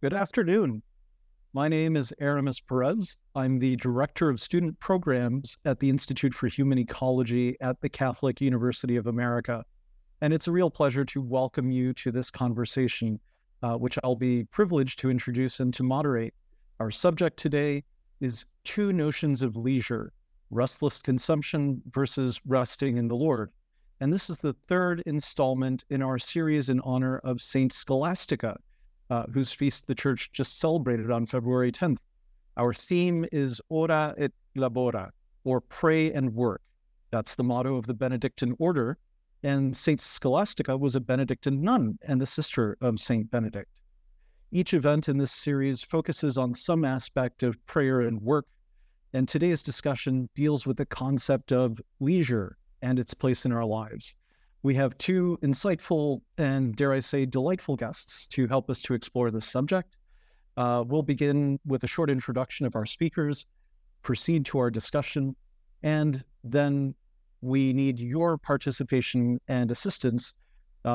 Good afternoon. My name is Aramis Perez. I'm the Director of Student Programs at the Institute for Human Ecology at the Catholic University of America. And it's a real pleasure to welcome you to this conversation, which I'll be privileged to introduce and to moderate. Our subject today is two notions of leisure, restless consumption versus resting in the Lord. And this is the third installment in our series in honor of Saint Scholastica, whose feast the church just celebrated on February 10th. Our theme is Ora et Labora, or pray and work. That's the motto of the Benedictine order, and Saint Scholastica was a Benedictine nun and the sister of Saint Benedict. Each event in this series focuses on some aspect of prayer and work, and today's discussion deals with the concept of leisure and its place in our lives. We have two insightful and, dare I say, delightful guests to help us to explore this subject. We'll begin with a short introduction of our speakers, proceed to our discussion, and then we need your participation and assistance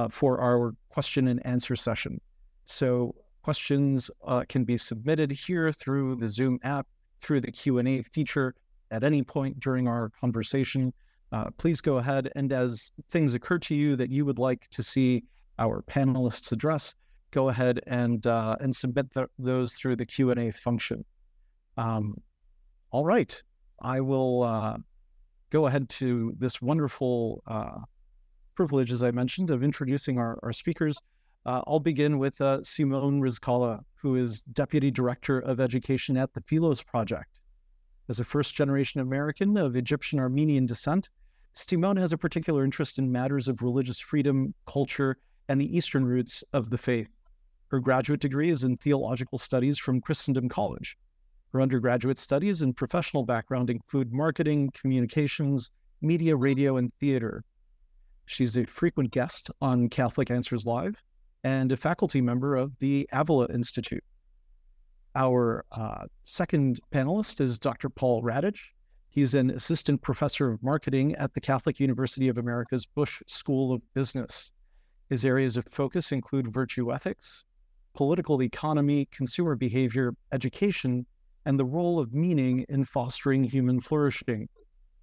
for our question and answer session. So questions can be submitted here through the Zoom app, through the Q&A feature at any point during our conversation. Please go ahead, and as things occur to you that you would like to see our panelists address, go ahead and submit those through the Q&A function. All right, I will go ahead to this wonderful privilege, as I mentioned, of introducing our speakers. I'll begin with Simone Rizkallah, who is Deputy Director of Education at the Philos Project. As a first-generation American of Egyptian-Armenian descent, Simone has a particular interest in matters of religious freedom, culture, and the Eastern roots of the faith. Her graduate degree is in theological studies from Christendom College. Her undergraduate studies and professional background include marketing, communications, media, radio, and theater. She's a frequent guest on Catholic Answers Live and a faculty member of the Avila Institute. Our second panelist is Dr. Paul Radich. He's an assistant professor of marketing at the Catholic University of America's Busch School of Business. His areas of focus include virtue ethics, political economy, consumer behavior, education, and the role of meaning in fostering human flourishing.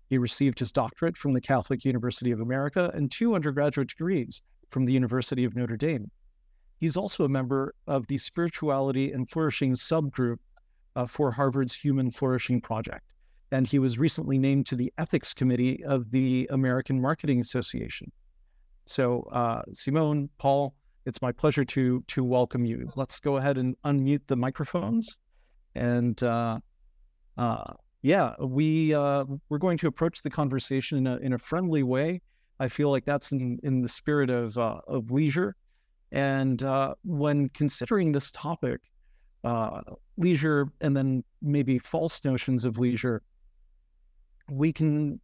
He received his doctorate from the Catholic University of America and 2 undergraduate degrees from the University of Notre Dame. He's also a member of the Spirituality and Flourishing subgroup for Harvard's Human Flourishing Project. And he was recently named to the Ethics Committee of the American Marketing Association. So, Simone, Paul, it's my pleasure to welcome you. Let's go ahead and unmute the microphones. And we're going to approach the conversation in a friendly way. I feel like that's in the spirit of leisure. And when considering this topic, leisure and then maybe false notions of leisure, we can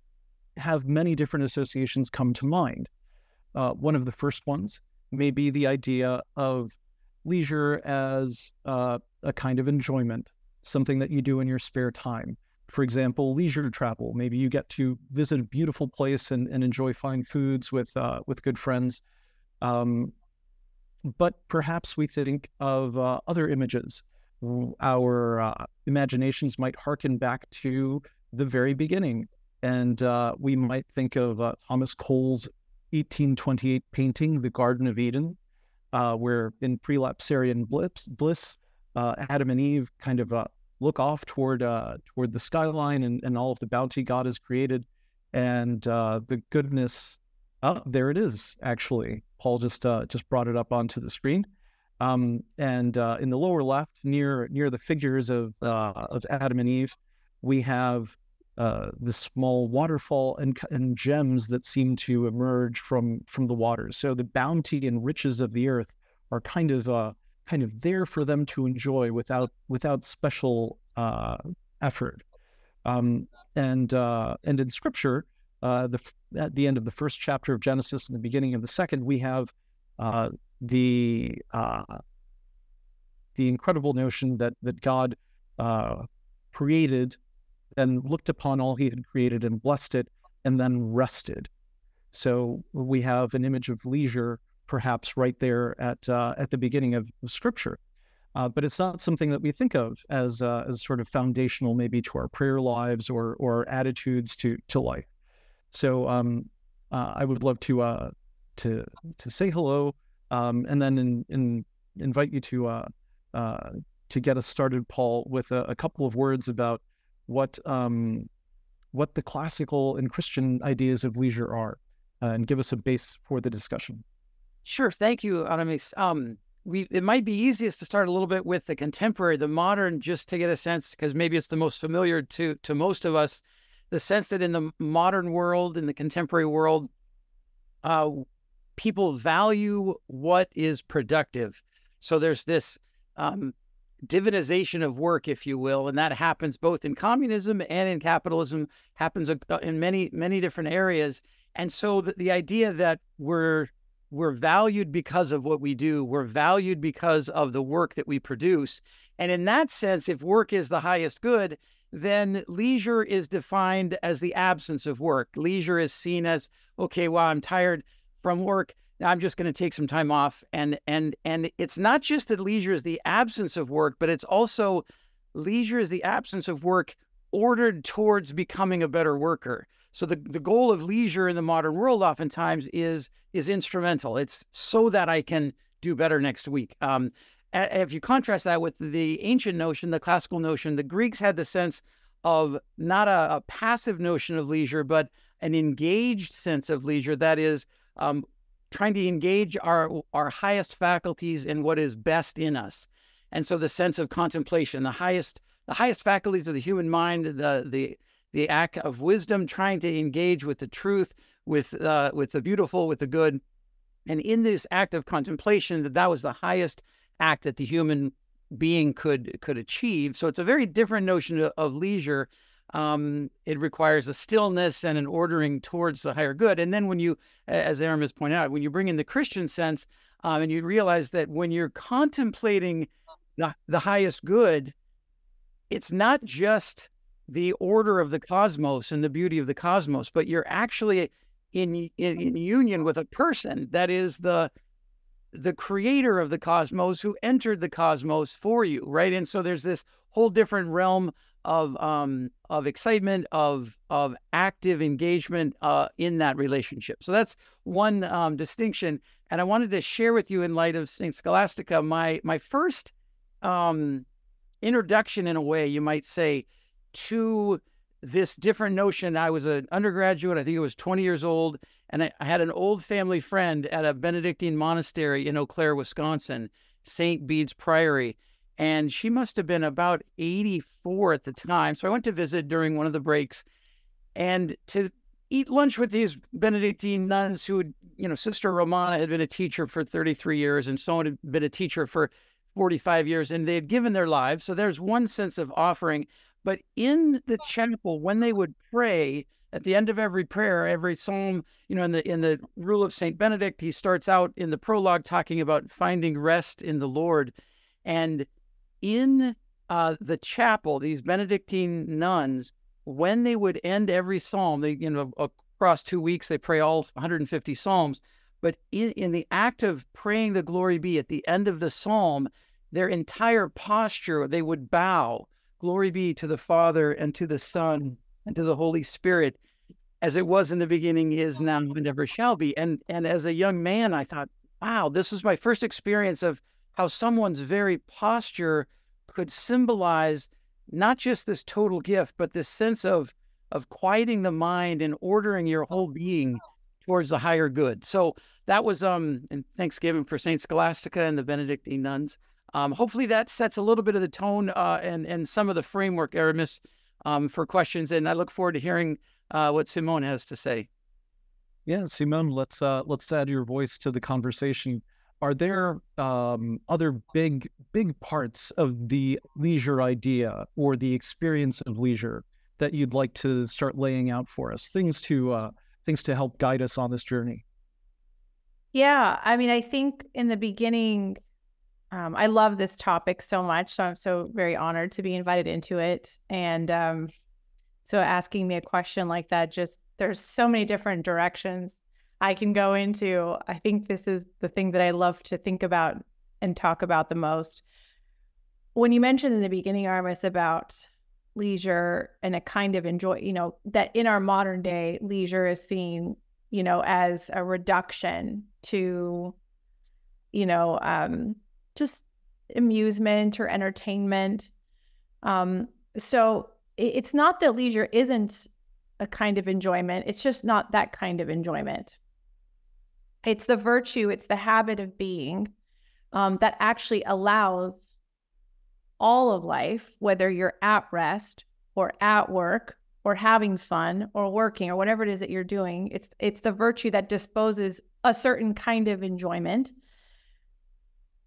have many different associations come to mind. One of the first ones may be the idea of leisure as a kind of enjoyment, something that you do in your spare time. For example, leisure travel. Maybe you get to visit a beautiful place and enjoy fine foods with good friends. But perhaps we think of other images. Our imaginations might hearken back to the very beginning, and we might think of Thomas Cole's 1828 painting, The Garden of Eden, where in prelapsarian bliss, Adam and Eve kind of look off toward the skyline and all of the bounty God has created, and the goodness. Oh, there it is, actually. Paul just brought it up onto the screen. And in the lower left, near the figures of Adam and Eve, we have the small waterfall and gems that seem to emerge from the waters. So the bounty and riches of the earth are kind of there for them to enjoy without special effort. And in Scripture, at the end of the first chapter of Genesis and the beginning of the second, we have the incredible notion that God created and looked upon all he had created and blessed it and then rested. So we have an image of leisure perhaps right there at the beginning of Scripture. but it's not something that we think of as sort of foundational, maybe to our prayer lives or attitudes to life. So I would love to say hello, and then invite you to get us started, Paul, with a couple of words about what the classical and Christian ideas of leisure are, and give us a base for the discussion. Sure. Thank you, Ms. It might be easiest to start a little bit with the contemporary, the modern, just to get a sense, because maybe it's the most familiar to most of us, the sense that in the modern world, in the contemporary world, people value what is productive. So there's this divinization of work, if you will, and that happens both in communism and in capitalism, happens in many, many different areas. And so the idea that we're valued because of what we do, we're valued because of the work that we produce. And in that sense, if work is the highest good, then leisure is defined as the absence of work. Leisure is seen as, okay, well, I'm tired from work, now I'm just going to take some time off. And it's not just that leisure is the absence of work, but it's also leisure is the absence of work ordered towards becoming a better worker. So the goal of leisure in the modern world oftentimes is instrumental. It's so that I can do better next week. If you contrast that with the ancient notion, the classical notion, the Greeks had the sense of not a passive notion of leisure, but an engaged sense of leisure. That is, trying to engage our highest faculties in what is best in us. And so the sense of contemplation, the highest faculties of the human mind, the act of wisdom, trying to engage with the truth, with the beautiful, with the good. And in this act of contemplation, that was the highest act that the human being could achieve. So it's a very different notion of leisure. It requires a stillness and an ordering towards the higher good. And then when you, as Aaron has pointed out, when you bring in the Christian sense, and you realize that when you're contemplating the highest good, it's not just the order of the cosmos and the beauty of the cosmos, but you're actually in union with a person that is the creator of the cosmos, who entered the cosmos for you, right? And so there's this whole different realm of excitement, of active engagement in that relationship. So that's one distinction. And I wanted to share with you, in light of Saint Scholastica, my first introduction, in a way, you might say, to this different notion. I was an undergraduate. I think I was 20 years old. And I had an old family friend at a Benedictine monastery in Eau Claire, Wisconsin, St. Bede's Priory. And she must have been about 84 at the time. So I went to visit during one of the breaks and to eat lunch with these Benedictine nuns who had, Sister Romana had been a teacher for 33 years and so had been a teacher for 45 years, and they had given their lives. So there's one sense of offering. But in the chapel, when they would pray, at the end of every prayer, every psalm, in the rule of St. Benedict, he starts out in the prologue talking about finding rest in the Lord. And in the chapel, these Benedictine nuns, when they would end every psalm, they, across 2 weeks, they pray all 150 psalms. But in the act of praying the glory be at the end of the psalm, their entire posture, they would bow, glory be to the Father and to the Son and to the Holy Spirit, as it was in the beginning, is now, and ever shall be. And as a young man, I thought, wow, this was my first experience of how someone's very posture could symbolize not just this total gift, but this sense of quieting the mind and ordering your whole being towards the higher good. So that was and Thanksgiving for Saint Scholastica and the Benedictine nuns. Hopefully that sets a little bit of the tone and some of the framework, Aramis, for questions. And I look forward to hearing what Simone has to say. Yeah, Simone, let's add your voice to the conversation. Are there other big parts of the leisure idea or the experience of leisure that you'd like to start laying out for us? Things to help guide us on this journey. Yeah, I mean, I think in the beginning, I love this topic so much, so I'm so very honored to be invited into it. And so asking me a question like that, just there's so many different directions I can go into. I think this is the thing that I love to think about and talk about the most. when you mentioned in the beginning, Armis, about leisure and a kind of that in our modern day, leisure is seen, as a reduction to, just amusement or entertainment. So it's not that leisure isn't a kind of enjoyment. It's just not that kind of enjoyment. It's the virtue, it's the habit of being that actually allows all of life, whether you're at rest or at work or having fun or working or whatever it is that you're doing, it's the virtue that disposes a certain kind of enjoyment.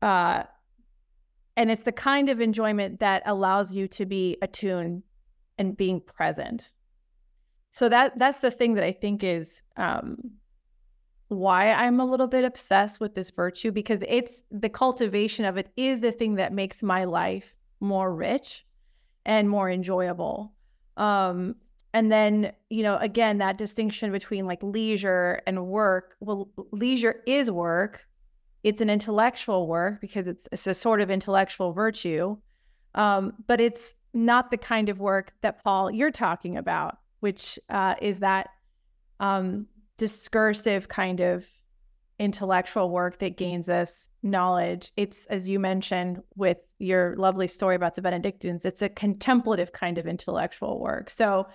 And it's the kind of enjoyment that allows you to be attuned and being present. So that's the thing that I think is why I'm a little bit obsessed with this virtue, because it's the cultivation of it is the thing that makes my life more rich and more enjoyable. And then, again, that distinction between like leisure and work. Well, leisure is work. It's an intellectual work because it's a sort of intellectual virtue. But it's not the kind of work that, Paul, you're talking about, which is that discursive kind of intellectual work that gains us knowledge. It's, as you mentioned with your lovely story about the Benedictines, it's a contemplative kind of intellectual work. So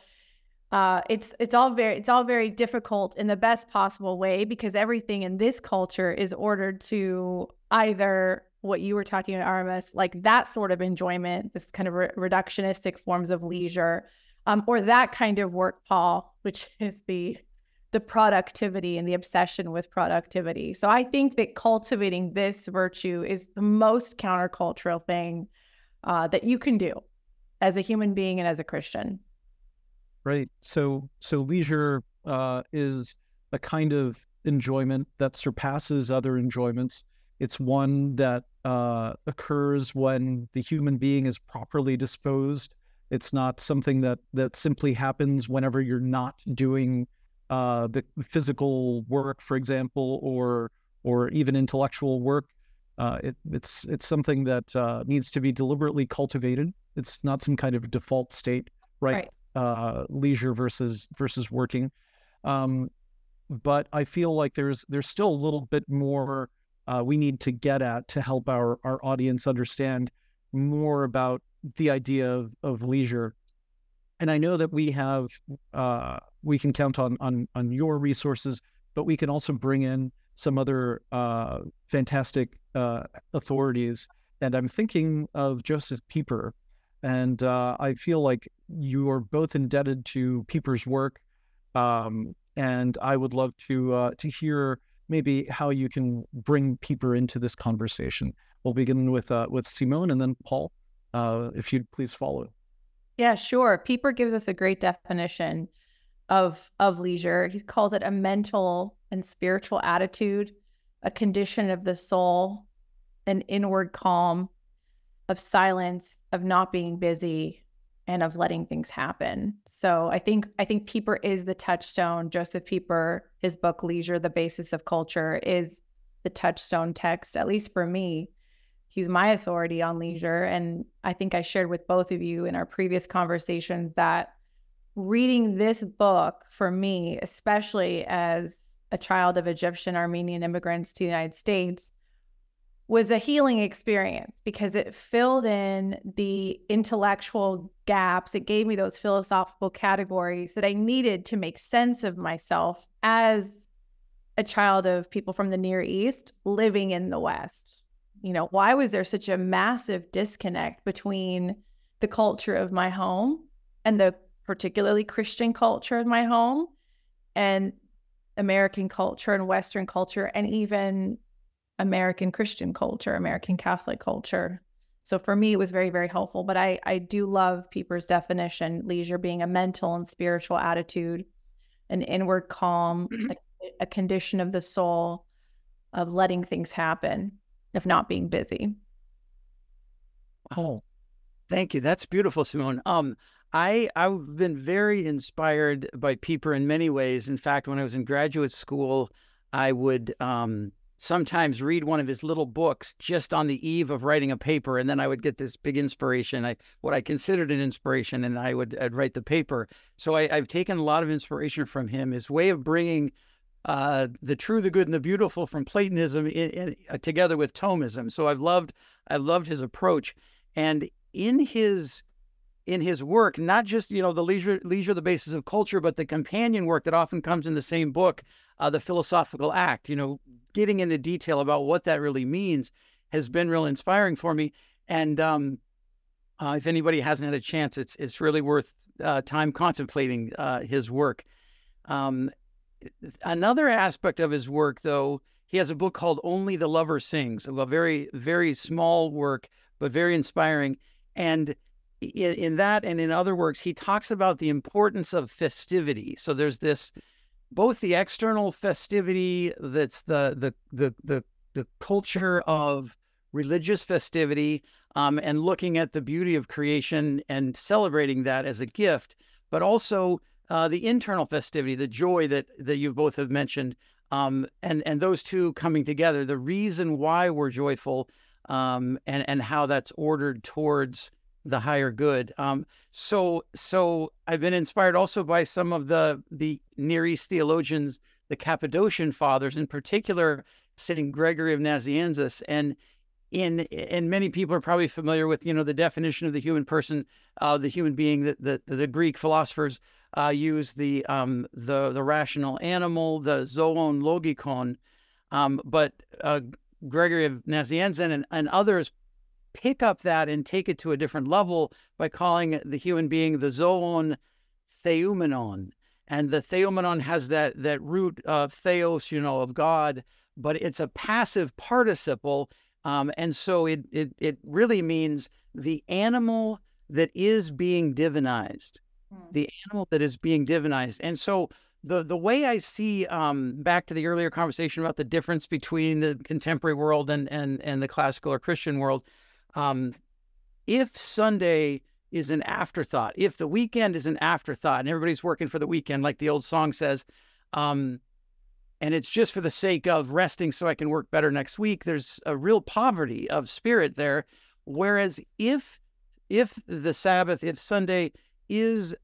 it's all very difficult in the best possible way, because everything in this culture is ordered to either what you were talking about, Aramis, like that sort of enjoyment, this kind of reductionistic forms of leisure, or that kind of work, Paul, which is the productivity and the obsession with productivity. So I think that cultivating this virtue is the most countercultural thing that you can do as a human being and as a Christian. Right. So leisure is a kind of enjoyment that surpasses other enjoyments. It's one that occurs when the human being is properly disposed. It's not something that simply happens whenever you're not doing the physical work, for example, or even intellectual work. It's something that needs to be deliberately cultivated. It's not some kind of default state, right? Leisure versus working. But I feel like there's still a little bit more we need to get at to help our audience understand more about the idea of leisure. And I know that we have we can count on your resources, but we can also bring in some other fantastic authorities. And I'm thinking of Joseph Pieper. And I feel like you are both indebted to Pieper's work. And I would love to hear maybe how you can bring Pieper into this conversation. We'll begin with Simone, and then Paul, if you'd please follow. Yeah, sure. Pieper gives us a great definition of leisure. He calls it a mental and spiritual attitude, a condition of the soul, an inward calm, of silence, of not being busy, and of letting things happen. So I think Pieper is the touchstone. Joseph Pieper, his book Leisure, The Basis of Culture, is the touchstone text, at least for me. He's my authority on leisure. And I think I shared with both of you in our previous conversations that reading this book for me, especially as a child of Egyptian Armenian immigrants to the United States, was a healing experience because it filled in the intellectual gaps. It gave me those philosophical categories that I needed to make sense of myself as a child of people from the Near East living in the West. Why was there such a massive disconnect between the culture of my home and the particularly Christian culture of my home and American culture and Western culture and even American Christian culture, American Catholic culture? So for me, it was very, very helpful. But I do love Pieper's definition, leisure being a mental and spiritual attitude, an inward calm, a condition of the soul, of letting things happen, of not being busy. Oh, thank you. That's beautiful, Simone. I've been very inspired by Pieper in many ways. In fact, when I was in graduate school, I would sometimes read one of his little books just on the eve of writing a paper, and then I would get this big inspiration, what I considered an inspiration, and I'd write the paper. So I've taken a lot of inspiration from him. His way of bringing the true, the good, and the beautiful from Platonism together with Thomism. So I've loved his approach, and in his work, not just the leisure, the basis of culture, but the companion work that often comes in the same book, the philosophical act. Getting into detail about what that really means has been real inspiring for me. And if anybody hasn't had a chance, it's really worth time contemplating his work. Another aspect of his work, though, he has a book called Only the Lover Sings, a very, very small work, but very inspiring. And in that and in other works, he talks about the importance of festivity. So there's this, both the external festivity that's the culture of religious festivity, and looking at the beauty of creation and celebrating that as a gift, but also the internal festivity, the joy that you both have mentioned, and those two coming together, the reason why we're joyful, and how that's ordered towards the higher good. So I've been inspired also by some of the Near East theologians, the Cappadocian fathers, in particular, Saint Gregory of Nazianzus. And many people are probably familiar with, the definition of the human person, the human being that the Greek philosophers use the rational animal, the zoon logikon, but Gregory of Nazianzen and others pick up that and take it to a different level by calling the human being the zoon theoumenon. And the theoumenon has that root of theos, of God, but it's a passive participle. And so it really means the animal that is being divinized. The animal that is being divinized. And so the way I see, back to the earlier conversation about the difference between the contemporary world and the classical or Christian world, if Sunday is an afterthought, if the weekend is an afterthought and everybody's working for the weekend, like the old song says, and it's just for the sake of resting so I can work better next week, there's a real poverty of spirit there. Whereas if the Sabbath, if Sunday is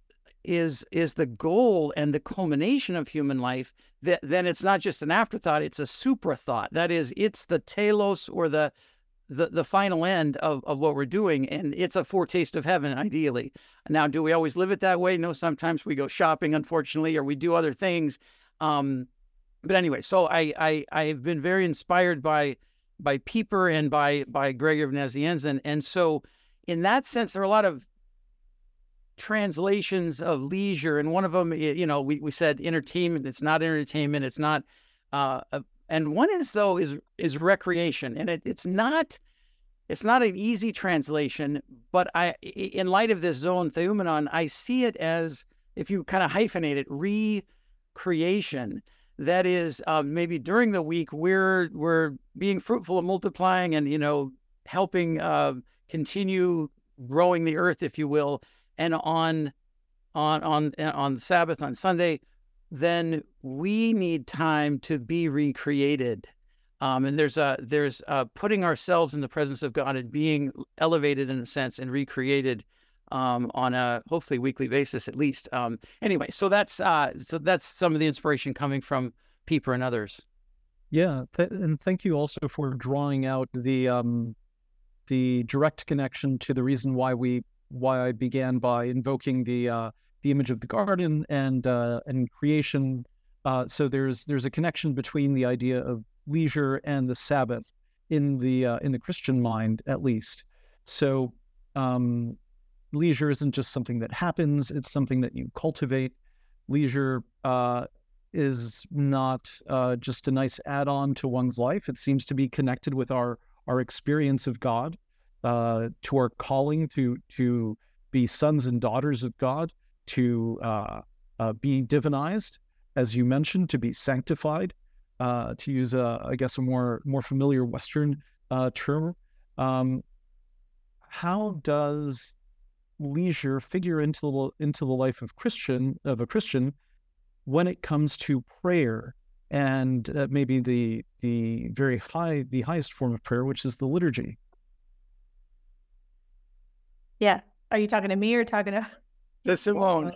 the goal and the culmination of human life, then it's not just an afterthought, it's a suprathought. That is, it's the telos, or the final end of what we're doing, and it's a foretaste of heaven, ideally. Now, do we always live it that way? No, sometimes we go shopping, unfortunately, or we do other things. But anyway, so I've been very inspired by Pieper and by Gregory of Nazianzen, and so in that sense, there are a lot of translations of leisure, and one of them, we said entertainment. It's not entertainment. It's not. And one is recreation, and it's not an easy translation. But in light of this zoon theoumenon, I see it as, if you kind of hyphenate it, recreation. That is, maybe during the week we're being fruitful and multiplying, and helping continue growing the earth, if you will. And on the Sabbath, on Sunday, then we need time to be recreated. And there's putting ourselves in the presence of God and being elevated in a sense and recreated on a hopefully weekly basis at least. Anyway, so that's some of the inspiration coming from Pieper and others. Yeah, and thank you also for drawing out the direct connection to the reason why I began by invoking the image of the garden and creation. So there's a connection between the idea of leisure and the Sabbath in the Christian mind, at least. So leisure isn't just something that happens; it's something that you cultivate. Leisure is not just a nice add-on to one's life. It seems to be connected with our experience of God, to our calling to be sons and daughters of God, to be divinized, as you mentioned, to be sanctified, to use I guess a more familiar Western term. How does leisure figure into the life of a Christian when it comes to prayer and maybe the highest form of prayer, which is the liturgy. Yeah. Are you talking to me or talking to Simone?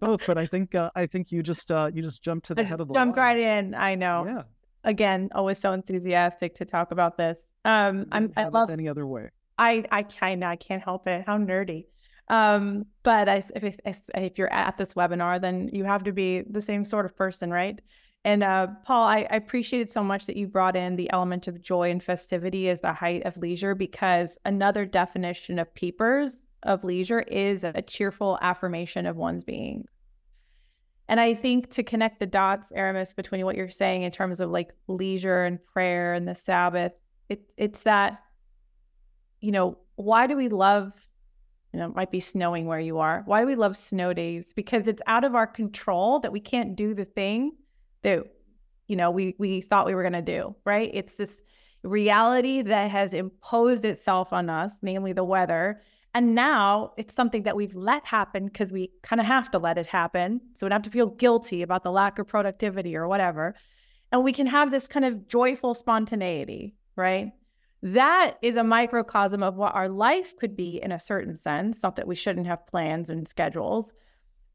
Both, but I think you just jumped to the head of the line. Jumped right in. I know. Yeah. Again, always so enthusiastic to talk about this. I love any other way. I can't help it. How nerdy. But if you're at this webinar, then you have to be the same sort of person, right? And Paul, I appreciated so much that you brought in the element of joy and festivity as the height of leisure, because another definition of Pieper's of leisure is a cheerful affirmation of one's being. And I think to connect the dots, Aramis, between what you're saying in terms of like leisure and prayer and the Sabbath, it's that, why do we love, it might be snowing where you are. Why do we love snow days? Because it's out of our control that we can't do the thing that, we thought we were going to do, right? It's this reality that has imposed itself on us, namely the weather. And now it's something that we've let happen because we kind of have to let it happen. So we don't have to feel guilty about the lack of productivity or whatever. And we can have this kind of joyful spontaneity, right? That is a microcosm of what our life could be in a certain sense. Not that we shouldn't have plans and schedules,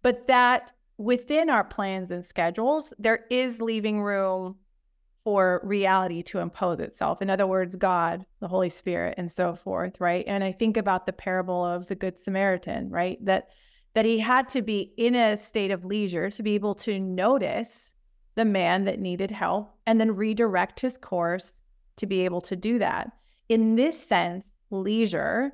but that within our plans and schedules, there is leaving room for reality to impose itself. In other words, God, the Holy Spirit, and so forth, right? And I think about the parable of the Good Samaritan, right? That he had to be in a state of leisure to be able to notice the man that needed help and then redirect his course to be able to do that. In this sense, leisure,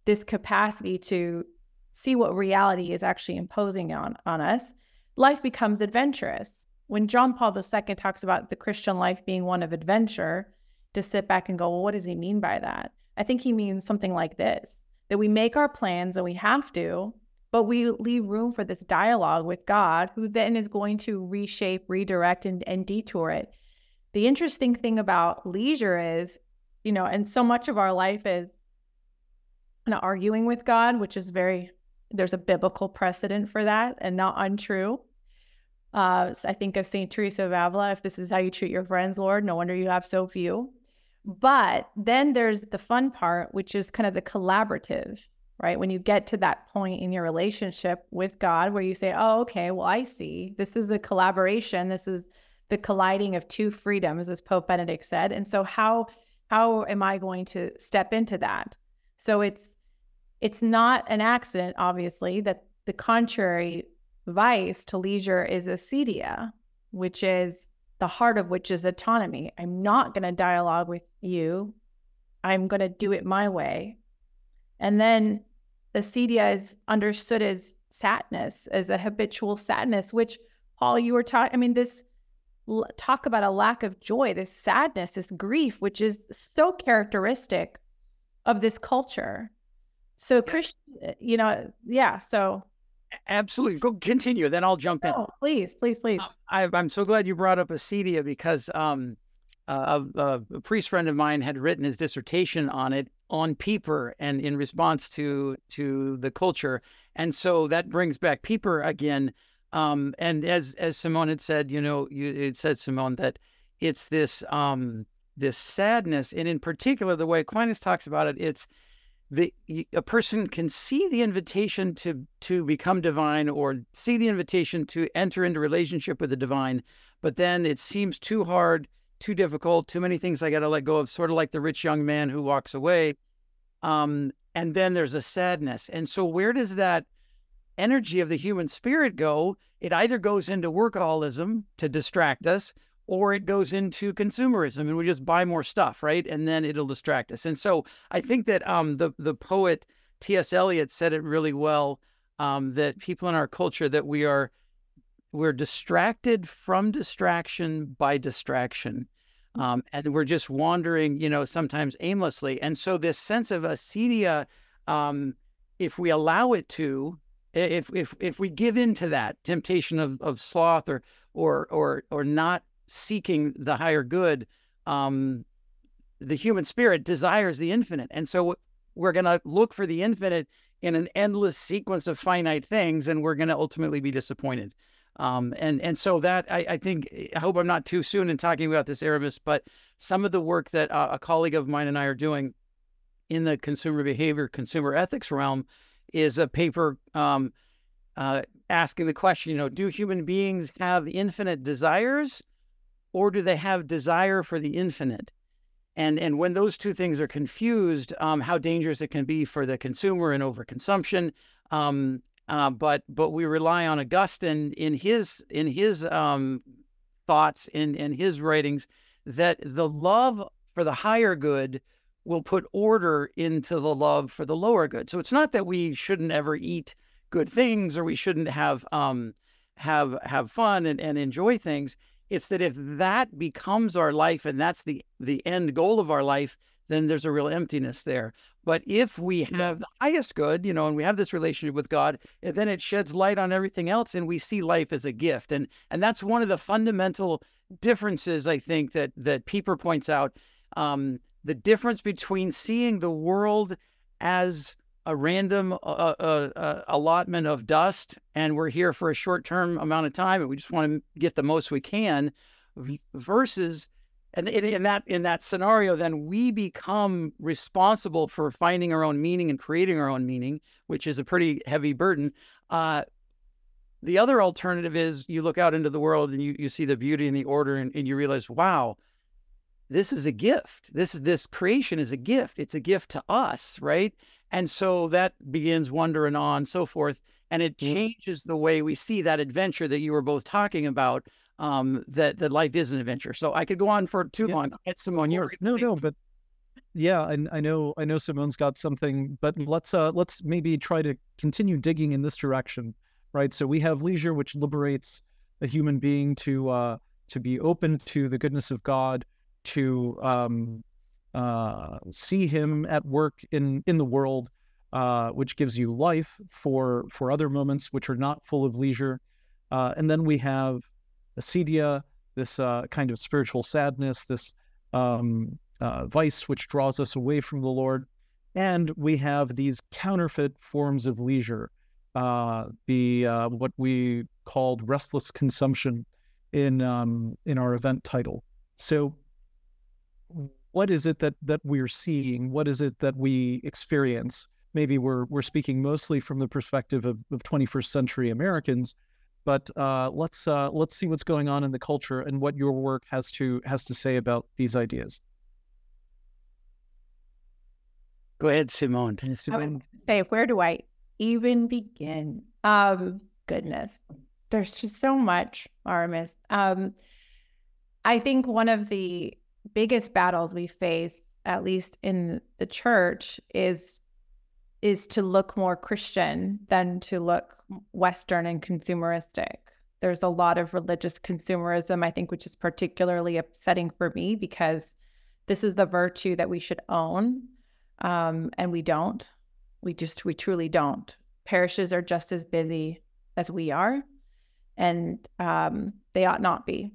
this capacity to see what reality is actually imposing on us, life becomes adventurous. When John Paul II talks about the Christian life being one of adventure, to sit back and go, well, what does he mean by that? I think he means something like this, that we make our plans and we have to, but we leave room for this dialogue with God, who then is going to reshape, redirect, and detour it. The interesting thing about leisure is, and so much of our life is kind of arguing with God, which is there's a biblical precedent for that and not untrue. So I think of Saint Teresa of Avila, if this is how you treat your friends, Lord, no wonder you have so few. But then there's the fun part, which is kind of the collaborative, right? When you get to that point in your relationship with God where you say, oh, okay, well, I see. This is the collaboration. This is the colliding of two freedoms, as Pope Benedict said. And so how am I going to step into that? So it's not an accident, obviously, that the contrary vice to leisure is acedia, which is the heart of which is autonomy. I'm not going to dialogue with you. I'm going to do it my way. And then acedia is understood as sadness, as a habitual sadness, which, Paul, you were talking, talk about a lack of joy, this sadness, this grief, which is so characteristic of this culture. So Christian, so. Absolutely. Go continue, then I'll jump in. Oh, please. I'm so glad you brought up acedia because a priest friend of mine had written his dissertation on it, on Pieper, and in response to the culture. And so that brings back Pieper again. And as Simone had said, you said, Simone, that it's this this sadness, and in particular, the way Aquinas talks about it, it's a person can see the invitation to become divine, or see the invitation to enter into relationship with the divine, but then it seems too hard, too difficult, too many things I got to let go of, sort of like the rich young man who walks away. And then there's a sadness. And so where does that energy of the human spirit go? It either goes into workaholism to distract us, or it goes into consumerism and we just buy more stuff, right? And then it'll distract us. And so I think that the poet T.S. Eliot said it really well, that people in our culture, that we're distracted from distraction by distraction. And we're just wandering, sometimes aimlessly. And so this sense of acedia, if we allow it to, if we give in to that temptation of sloth or not seeking the higher good, the human spirit desires the infinite. And so we're going to look for the infinite in an endless sequence of finite things, and we're going to ultimately be disappointed. And so that I think, I hope I'm not too soon in talking about this, Aramis, but some of the work that a colleague of mine and I are doing in the consumer behavior, consumer ethics realm is a paper asking the question, do human beings have infinite desires, or do they have desire for the infinite? And when those two things are confused, how dangerous it can be for the consumer and overconsumption. But we rely on Augustine in his thoughts in his writings, that the love for the higher good will put order into the love for the lower good. So it's not that we shouldn't ever eat good things, or we shouldn't have fun and enjoy things. It's that if that becomes our life and that's the end goal of our life, then there's a real emptiness there. But if we have the highest good, and we have this relationship with God, then it sheds light on everything else, and we see life as a gift. And that's one of the fundamental differences, I think, that Pieper points out, the difference between seeing the world as a random allotment of dust, and we're here for a short-term amount of time, and we just want to get the most we can, versus, and in that scenario, then we become responsible for finding our own meaning and creating our own meaning, which is a pretty heavy burden. The other alternative is you look out into the world and you see the beauty and the order, and you realize, wow, this is a gift. This creation is a gift. It's a gift to us, right? And so that begins wonder and awe and so forth. And it changes the way we see that adventure that you were both talking about, that life is an adventure. So I could go on for too long. It's Simone, yours. No, but yeah, and I know Simone's got something, but let's maybe try to continue digging in this direction, right? So we have leisure, which liberates a human being to be open to the goodness of God, to see him at work in the world, which gives you life for other moments which are not full of leisure. And then we have acedia, this kind of spiritual sadness, this vice which draws us away from the Lord. And we have these counterfeit forms of leisure, what we called restless consumption in our event title. So what is it that we're seeing? What is it that we experience? Maybe we're speaking mostly from the perspective of 21st century Americans, but let's see what's going on in the culture and what your work has to say about these ideas. Go ahead, Simone. Say, where do I even begin? Goodness, there's just so much, Aramis. I think one of the biggest battles we face, at least in the church, is to look more Christian than to look Western and consumeristic. There's a lot of religious consumerism, I think, which is particularly upsetting for me, because this is the virtue that we should own, and we don't. We truly don't. Parishes are just as busy as we are, and they ought not be.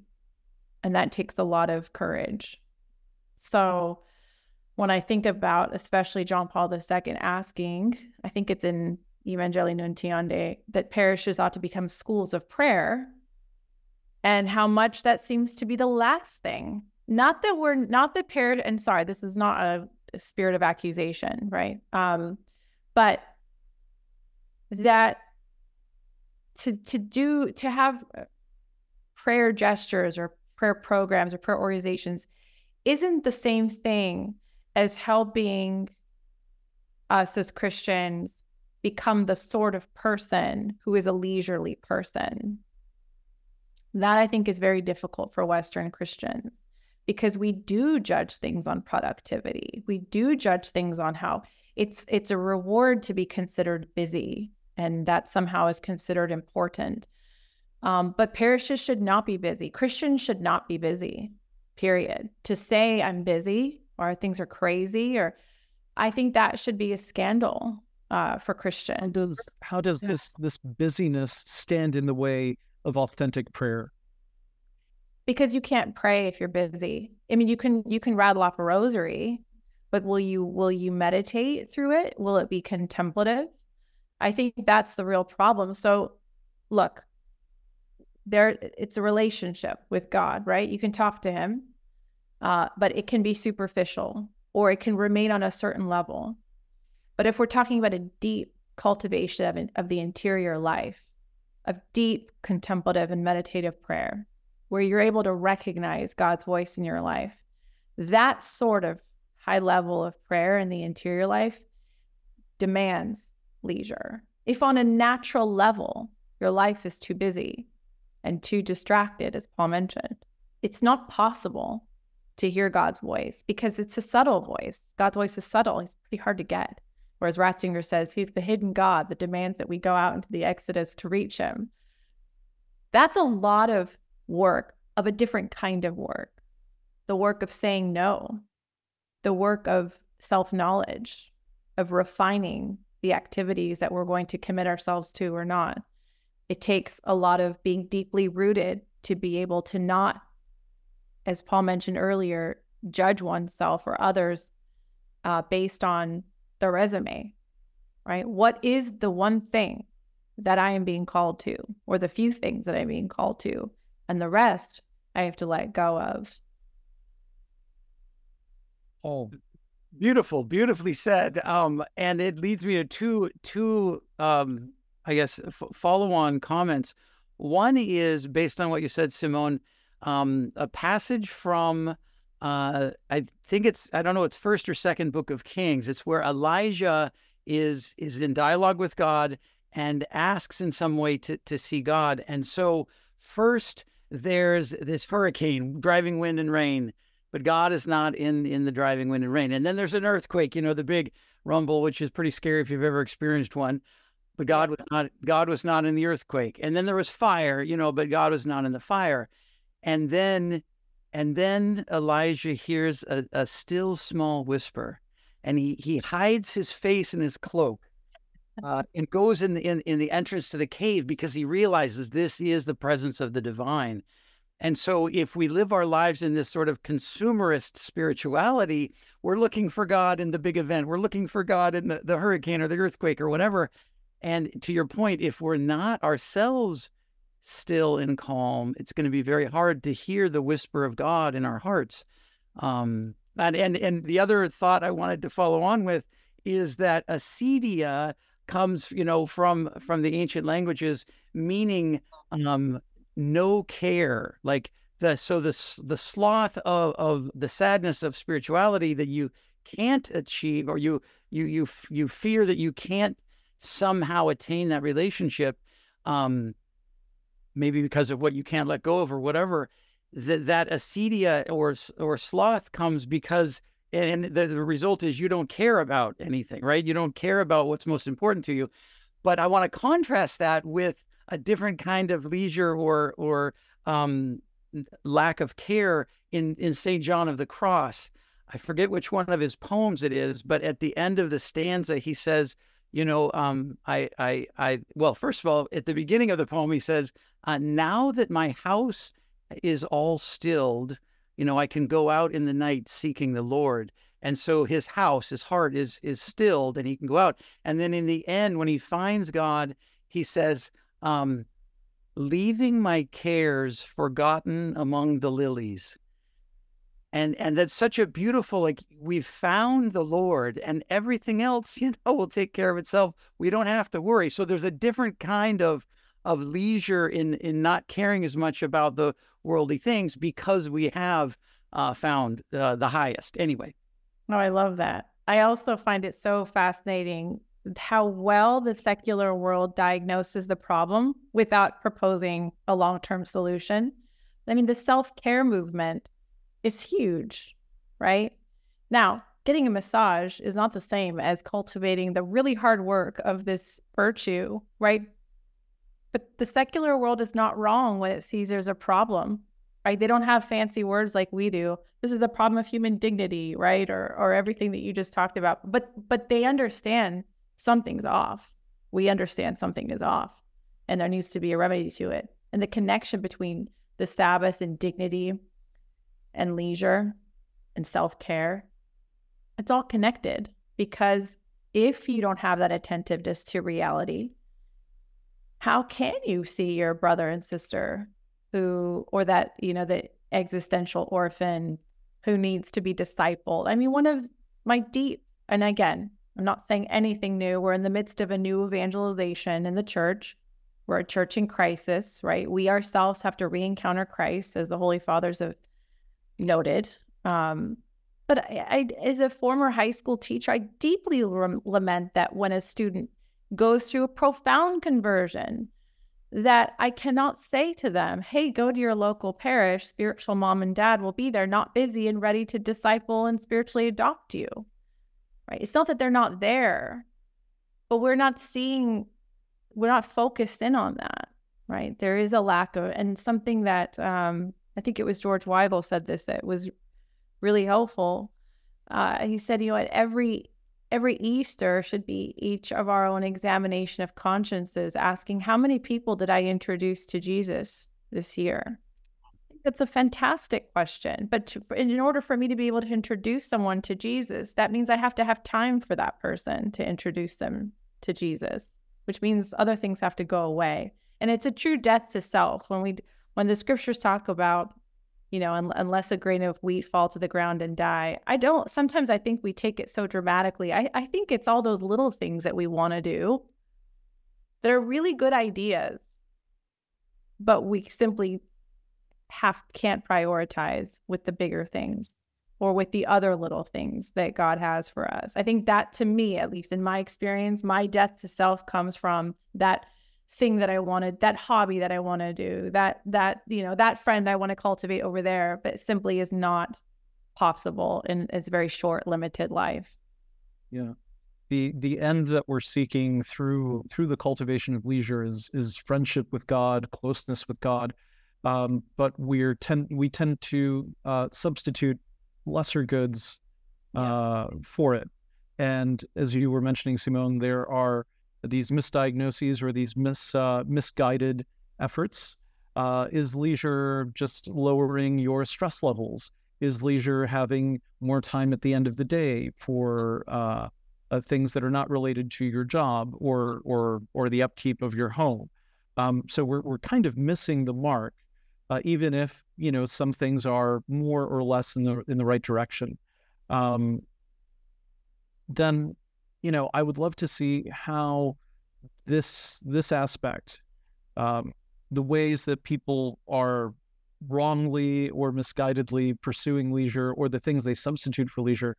And that takes a lot of courage. So when I think about, especially John Paul II asking, I think it's in Evangelii Nuntiandi, that parishes ought to become schools of prayer, and how much that seems to be the last thing. Not that parish, and sorry, this is not a spirit of accusation, right? But that to have prayer gestures or prayer programs or prayer organizations isn't the same thing as helping us as Christians become the sort of person who is a leisurely person. That, I think, is very difficult for Western Christians, because we do judge things on productivity. We do judge things on how it's a reward to be considered busy, and that somehow is considered important. But parishes should not be busy. Christians should not be busy, period. To say I'm busy or things are crazy, or I think that should be a scandal for Christians. How does this busyness stand in the way of authentic prayer? Because you can't pray if you're busy. I mean, you can rattle off a rosary, but will you meditate through it? Will it be contemplative? I think that's the real problem. So look, it's a relationship with God, right? You can talk to him, but it can be superficial, or it can remain on a certain level. But if we're talking about a deep cultivation of the interior life, of deep contemplative and meditative prayer, where you're able to recognize God's voice in your life, that sort of high level of prayer in the interior life demands leisure. If on a natural level, your life is too busy and too distracted, as Paul mentioned, it's not possible to hear God's voice because it's a subtle voice. God's voice is subtle. He's pretty hard to get. Whereas Ratzinger says he's the hidden God that demands that we go out into the Exodus to reach him. That's a lot of work, of a different kind of work. The work of saying no, the work of self-knowledge, of refining the activities that we're going to commit ourselves to or not. It takes a lot of being deeply rooted to be able to not, as Paul mentioned earlier, judge oneself or others based on the resume, right? What is the one thing that I am being called to, or the few things that I'm being called to, and the rest I have to let go of. Oh, beautifully said. And it leads me to two I guess, follow-on comments. One is based on what you said, Simone, a passage from, I think it's, I don't know, it's first or second book of Kings. It's where Elijah is in dialogue with God and asks in some way to see God. And so first there's this hurricane, driving wind and rain, but God is not in the driving wind and rain. And then there's an earthquake, you know, the big rumble, which is pretty scary if you've ever experienced one. But God was not in the earthquake. And then there was fire, you know, but God was not in the fire. And then Elijah hears a still small whisper, and he hides his face in his cloak and goes in the entrance to the cave because he realizes this is the presence of the divine. And so if we live our lives in this sort of consumerist spirituality, we're looking for God in the big event. We're looking for God in the hurricane or the earthquake or whatever. And to your point, if we're not ourselves still and calm, it's going to be very hard to hear the whisper of God in our hearts. And the other thought I wanted to follow on with is that acedia comes, you know, from the ancient languages, meaning no care, like the sloth of the sadness of spirituality that you can't achieve, or you fear that you can't somehow attain that relationship, maybe because of what you can't let go of or whatever. That acedia or sloth comes because, and the result is you don't care about anything, right? You don't care about what's most important to you. But I want to contrast that with a different kind of leisure or lack of care in St. John of the Cross. I forget which one of his poems it is, but at the end of the stanza, he says, you know, well, first of all, at the beginning of the poem, he says, now that my house is all stilled, you know, I can go out in the night seeking the Lord. And so his house, his heart is stilled, and he can go out. And then in the end, when he finds God, he says, leaving my cares forgotten among the lilies. And that's such a beautiful, like, we've found the Lord, and everything else, you know, will take care of itself. We don't have to worry. So there's a different kind of leisure in not caring as much about the worldly things because we have found the highest. Anyway. Oh, I love that. I also find it so fascinating how well the secular world diagnoses the problem without proposing a long-term solution. I mean, the self-care movement is huge, right? Now, getting a massage is not the same as cultivating the really hard work of this virtue, right? But the secular world is not wrong when it sees there's a problem, right? They don't have fancy words like we do. This is a problem of human dignity, right? Or everything that you just talked about. But they understand something's off. We understand something is off, and there needs to be a remedy to it. And the connection between the Sabbath and dignity and leisure and self-care, it's all connected, because if you don't have that attentiveness to reality, how can you see your brother and sister or that, the existential orphan who needs to be discipled. I mean, one of my and again, I'm not saying anything new. We're in the midst of a new evangelization in the church. We're a church in crisis, right? We ourselves have to re-encounter Christ, as the Holy Fathers have noted. But I, as a former high school teacher, I deeply lament that when a student goes through a profound conversion, that I cannot say to them, hey, go to your local parish, spiritual mom and dad will be there, not busy and ready to disciple and spiritually adopt you, right? It's not that they're not there, but we're not focused in on that, right? There is a lack of, and something that I think it was George Weigel said this, that was really helpful. He said, at every Easter should be each of our own examination of consciences, asking, how many people did I introduce to Jesus this year? That's a fantastic question. But in order for me to be able to introduce someone to Jesus, that means I have to have time for that person to introduce them to Jesus, which means other things have to go away. And it's a true death to self. When the scriptures talk about, unless a grain of wheat fall to the ground and die, sometimes I think we take it so dramatically. I think it's all those little things that we want to do that are really good ideas, but we simply can't prioritize with the bigger things or with the other little things that God has for us. I think that, to me, at least in my experience, my death to self comes from that thing that I wanted, that hobby that I want to do, that friend I want to cultivate over there, but simply is not possible in its very short, limited life. Yeah. The end that we're seeking through the cultivation of leisure is friendship with God, closeness with God. But we tend to substitute lesser goods for it. And as you were mentioning, Simone, there are these misdiagnoses or these misguided efforts. Is leisure just lowering your stress levels? Is leisure having more time at the end of the day for things that are not related to your job or the upkeep of your home? So we're kind of missing the mark, even if some things are more or less in the right direction. Then I would love to see how this aspect, the ways that people are wrongly or misguidedly pursuing leisure, or the things they substitute for leisure.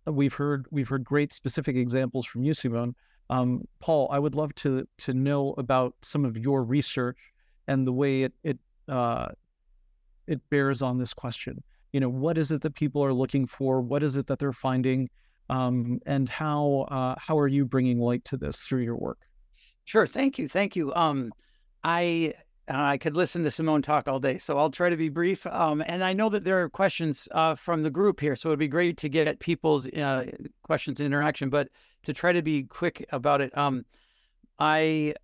We've heard great specific examples from you, Simone. Paul, I would love to know about some of your research and the way it bears on this question. What is it that people are looking for? What is it that they're finding? And how are you bringing light to this through your work? Sure. Thank you. I could listen to Simone talk all day, so I'll try to be brief. And I know that there are questions from the group here, so it'd be great to get people's questions and interaction, but to try to be quick about it.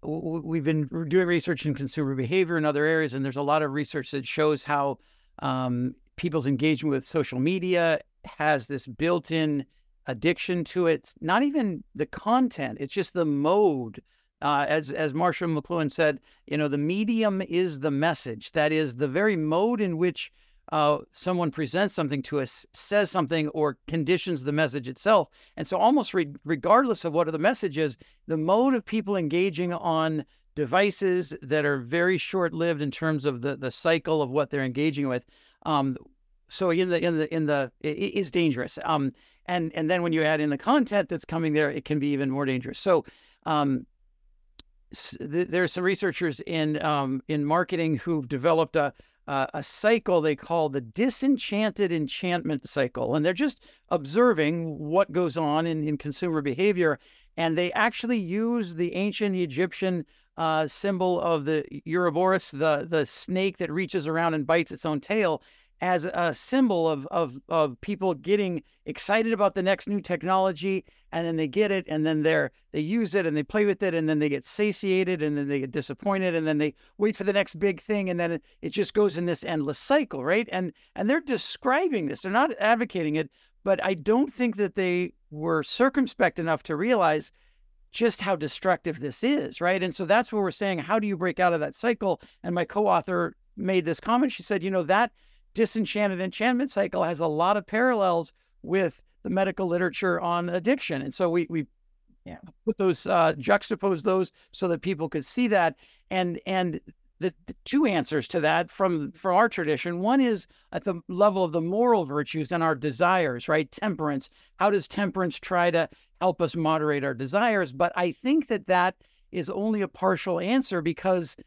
We've been doing research in consumer behavior in other areas, and there's a lot of research that shows how people's engagement with social media has this built-in addiction to it. It's not even the content, it's just the mode. As Marshall McLuhan said, the medium is the message. That is, the very mode in which someone presents something to us, says something, or conditions the message itself. And so almost regardless of what the message is, the mode of people engaging on devices that are very short-lived in terms of the cycle of what they're engaging with. So it is dangerous. And then when you add in the content that's coming there, it can be even more dangerous. So there are some researchers in marketing who've developed a cycle they call the disenchanted enchantment cycle. And they're just observing what goes on in consumer behavior. And they actually use the ancient Egyptian symbol of the Ouroboros, the snake that reaches around and bites its own tail, as a symbol of people getting excited about the next new technology, and then they get it, and then they use it, and they play with it, and then they get satiated, and then they get disappointed, and then they wait for the next big thing, and then it just goes in this endless cycle, right? And they're describing this. They're not advocating it, but I don't think that they were circumspect enough to realize just how destructive this is, right? And so that's where we're saying, how do you break out of that cycle? And my co-author made this comment. She said, that disenchanted enchantment cycle has a lot of parallels with the medical literature on addiction. And so we put those, juxtapose those so that people could see that. And the two answers to that from our tradition. One is at the level of the moral virtues and our desires, right? Temperance. How does temperance try to help us moderate our desires? But I think that is only a partial answer, because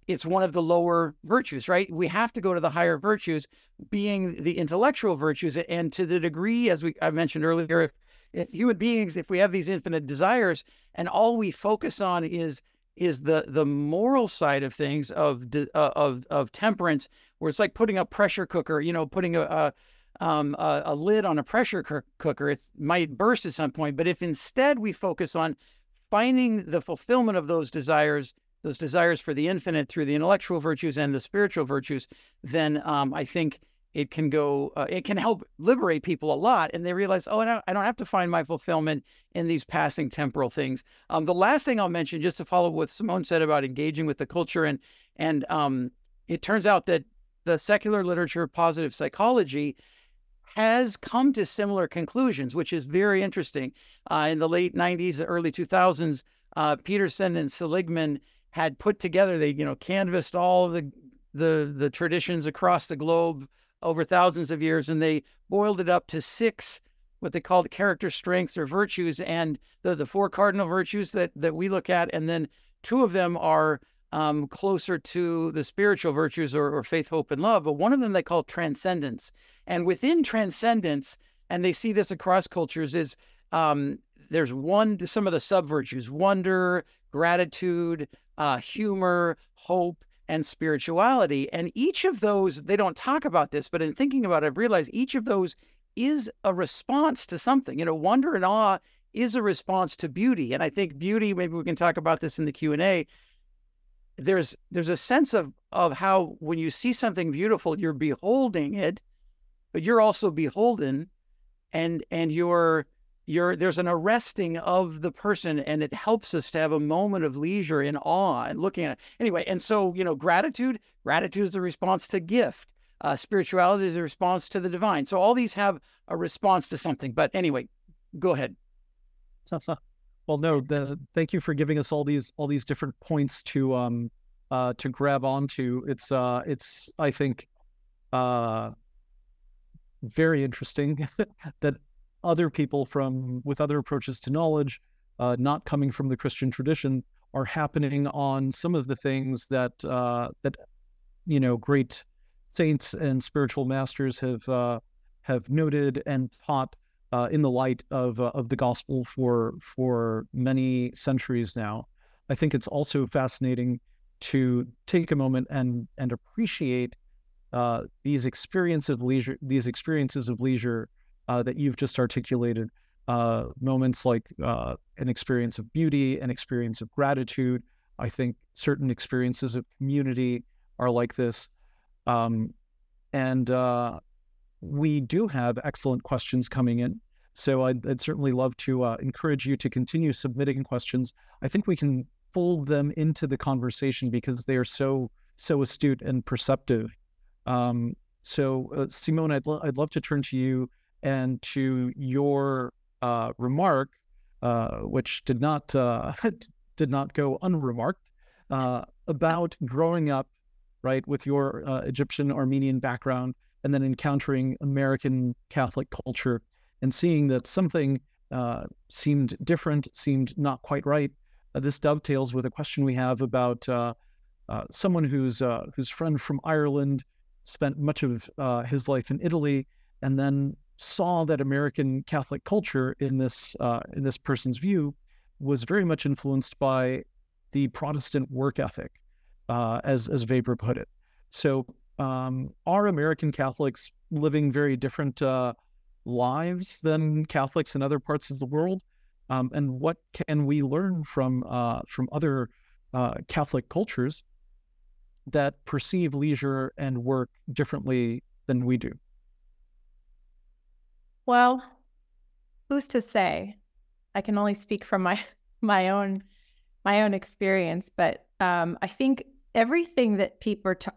it's one of the lower virtues, right? We have to go to the higher virtues, being the intellectual virtues. And to the degree, as I mentioned earlier, if human beings, if we have these infinite desires and all we focus on is the moral side of things, of temperance, where it's like putting a pressure cooker, putting a lid on a pressure cooker, it might burst at some point. But if instead we focus on finding the fulfillment of those desires for the infinite through the intellectual virtues and the spiritual virtues, then I think it can it can help liberate people a lot. And they realize, I don't have to find my fulfillment in these passing temporal things. The last thing I'll mention, just to follow what Simone said about engaging with the culture, and it turns out that the secular literature of positive psychology has come to similar conclusions, which is very interesting. In the late 90s, early 2000s, Peterson and Seligman had put together, they canvassed all of the traditions across the globe over thousands of years, and they boiled it up to 6 what they called character strengths or virtues, and the 4 cardinal virtues that we look at, and then 2 of them are closer to the spiritual virtues or faith, hope, and love. But one of them they call transcendence. And within transcendence, and they see this across cultures, is there's some of the sub-virtues: wonder, gratitude, humor, hope, and spirituality. And each of those, they don't talk about this, but in thinking about it, I've realized each of those is a response to something. Wonder and awe is a response to beauty. And I think beauty, maybe we can talk about this in the Q&A, there's a sense of how when you see something beautiful, you're beholding it, but you're also beholden, and there's an arresting of the person, and it helps us to have a moment of leisure in awe and looking at it. Anyway, and so, gratitude is the response to gift. Spirituality is a response to the divine. So all these have a response to something. But anyway, go ahead. Well, no, thank you for giving us all these different points to grab onto. It's I think very interesting that other people with other approaches to knowledge, not coming from the Christian tradition, are happening on some of the things that great saints and spiritual masters have noted and taught in the light of the gospel for many centuries now. I think it's also fascinating to take a moment and appreciate these experiences of leisure that you've just articulated, moments like an experience of beauty, an experience of gratitude. I think certain experiences of community are like this. And we do have excellent questions coming in. So I'd certainly love to encourage you to continue submitting questions. I think we can fold them into the conversation because they are so astute and perceptive. So Simone, I'd love to turn to you and to your remark, which did not go unremarked, about growing up, right, with your Egyptian Armenian background, and then encountering American Catholic culture and seeing that something seemed different, seemed not quite right. This dovetails with a question we have about someone whose friend from Ireland spent much of his life in Italy, and then saw that American Catholic culture in this person's view was very much influenced by the Protestant work ethic, as Weber put it. So are American Catholics living very different lives than Catholics in other parts of the world? And what can we learn from other Catholic cultures that perceive leisure and work differently than we do? Well, who's to say? I can only speak from my own experience, but I think everything that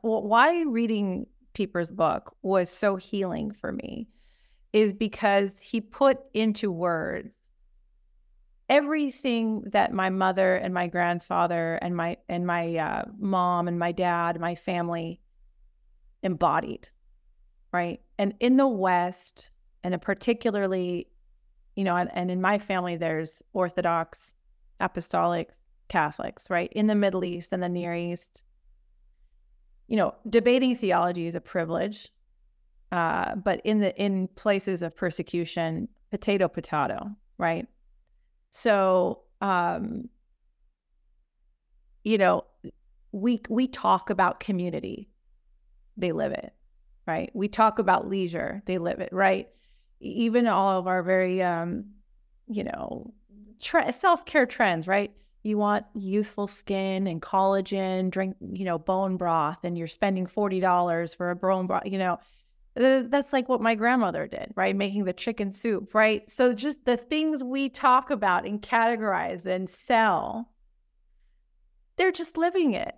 why reading Pieper's book was so healing for me is because he put into words everything that my mother and my grandfather and my mom and my dad, my family embodied, right? And in the West, and particularly, and in my family, there's Orthodox, Apostolic, Catholics, right? In the Middle East and the Near East, debating theology is a privilege, but in places of persecution, potato, right? So, we talk about community, they live it, right? We talk about leisure, they live it, right? Even all of our very, self-care trends, right? You want youthful skin and collagen, drink, bone broth, and you're spending $40 for a bone broth, that's like what my grandmother did, right? Making the chicken soup, right? So just the things we talk about and categorize and sell, they're just living it,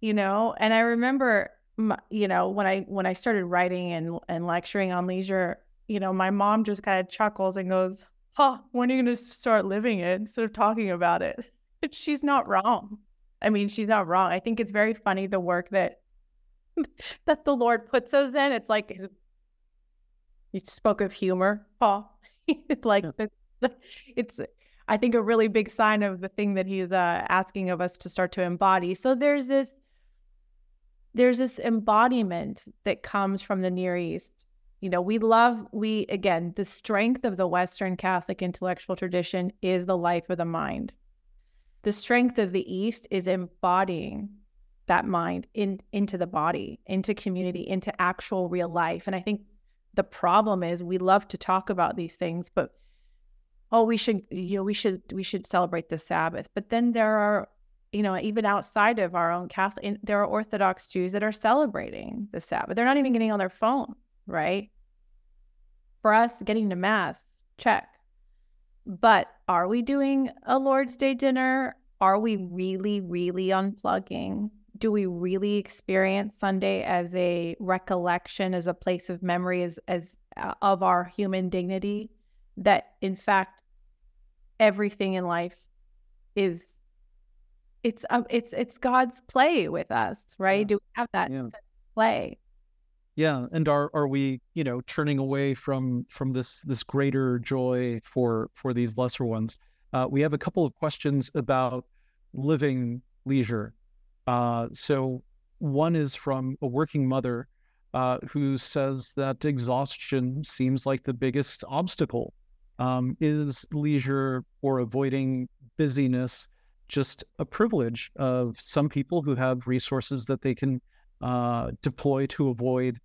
And I remember, when I started writing and lecturing on leisure, my mom just kind of chuckles and goes, when are you going to start living it instead of talking about it? She's not wrong. I mean, she's not wrong. I think it's very funny, the work that the Lord puts us in. It's like you spoke of humor, Paul. Like, it's, I think, a really big sign of the thing that he's asking of us to start to embody. So there's this embodiment that comes from the Near East. Again, the strength of the Western Catholic intellectual tradition is the life of the mind. The strength of the East is embodying that mind into the body, into community, into actual real life. And I think the problem is we love to talk about these things, but we should celebrate the Sabbath. But then there are, even outside of our own Catholic, there are Orthodox Jews that are celebrating the Sabbath. They're not even getting on their phone, right? For us, getting to Mass, check. But are we doing a Lord's Day dinner? Are we really, really unplugging? Do we really experience Sunday as a recollection, as a place of memory, as of our human dignity? That in fact, everything in life is it's God's play with us, right? Yeah. Do we have that play? Yeah, and are we, turning away from this greater joy for these lesser ones? We have a couple of questions about living leisure. So one is from a working mother who says that exhaustion seems like the biggest obstacle. Is leisure or avoiding busyness just a privilege of some people who have resources that they can deploy to avoid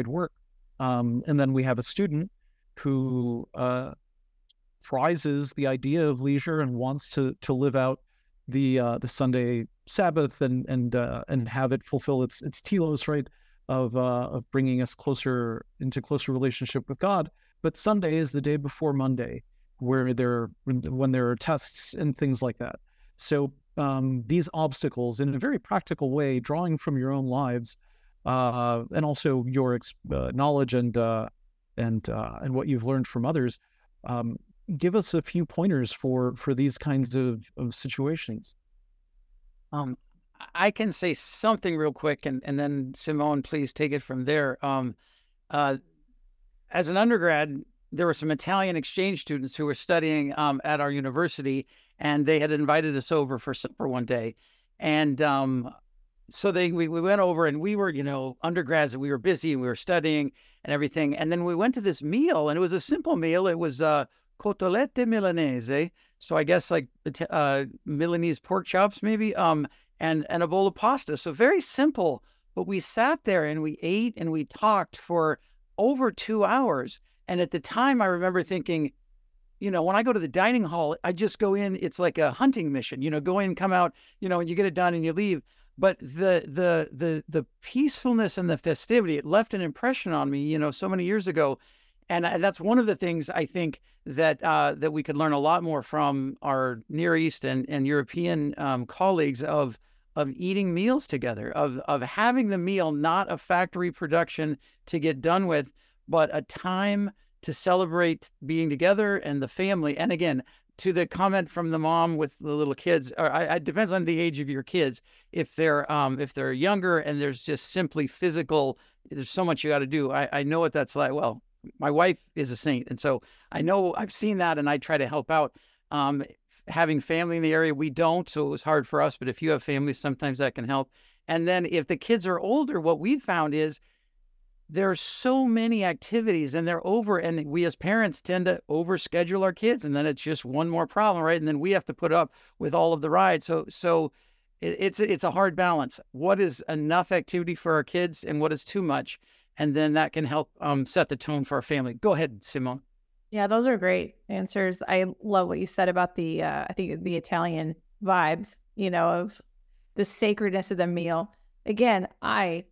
work? And then we have a student who prizes the idea of leisure and wants to live out the Sunday Sabbath and have it fulfill its telos, right, of bringing us into closer relationship with God. But Sunday is the day before Monday, when there are tests and things like that. So these obstacles, in a very practical way, drawing from your own lives, and also your knowledge and what you've learned from others, give us a few pointers for these kinds of situations. I can say something real quick, and then Simone, please take it from there. As an undergrad, there were some Italian exchange students who were studying at our university, and they had invited us over for supper one day. And so we went over, and we were, undergrads, and we were busy, and we were studying and everything. And then we went to this meal, and it was a simple meal. It was cotolette milanese. So I guess like Milanese pork chops, maybe, and a bowl of pasta. So very simple, but we sat there and we ate and we talked for over 2 hours. And at the time I remember thinking, when I go to the dining hall, I just go in, it's like a hunting mission, go in, come out, and you get it done and you leave. But the peacefulness and the festivity, it left an impression on me, so many years ago. And that's one of the things I think that that we could learn a lot more from our Near East and European colleagues of eating meals together, of having the meal not a factory production to get done with, but a time to celebrate being together and the family. And again, to the comment from the mom with the little kids, it depends on the age of your kids. If they're younger and there's just simply physical, there's so much you got to do. I know what that's like. Well, my wife is a saint, and so I know I've seen that, and I try to help out. Having family in the area, we don't, so it was hard for us. But if you have family, sometimes that can help. And then if the kids are older, what we've found is there are so many activities and they're over, and we as parents tend to overschedule our kids, and then it's just one more problem, right? And then we have to put up with all of the rides. So it's a hard balance. What is enough activity for our kids and what is too much? And then that can help set the tone for our family. Go ahead, Simone. Yeah, those are great answers. I love what you said about the, I think the Italian vibes, of the sacredness of the meal. Again, I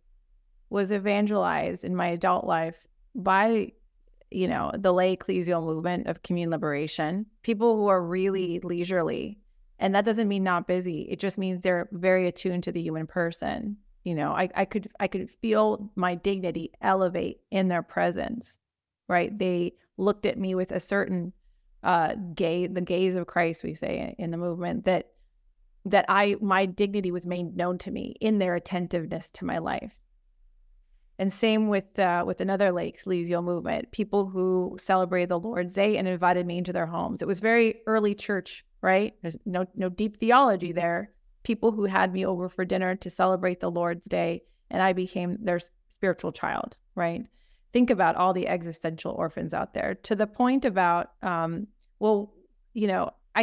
was evangelized in my adult life by, the lay ecclesial movement of communal liberation, people who are really leisurely. And that doesn't mean not busy. It just means they're very attuned to the human person. I could feel my dignity elevate in their presence, right? They looked at me with a certain the gaze of Christ, we say in the movement, that my dignity was made known to me in their attentiveness to my life. And same with another lay ecclesial movement, people who celebrated the Lord's Day and invited me into their homes. It was very early church, right? There's no deep theology there. People who had me over for dinner to celebrate the Lord's Day, and I became their spiritual child, right? Think about all the existential orphans out there, to the point about, I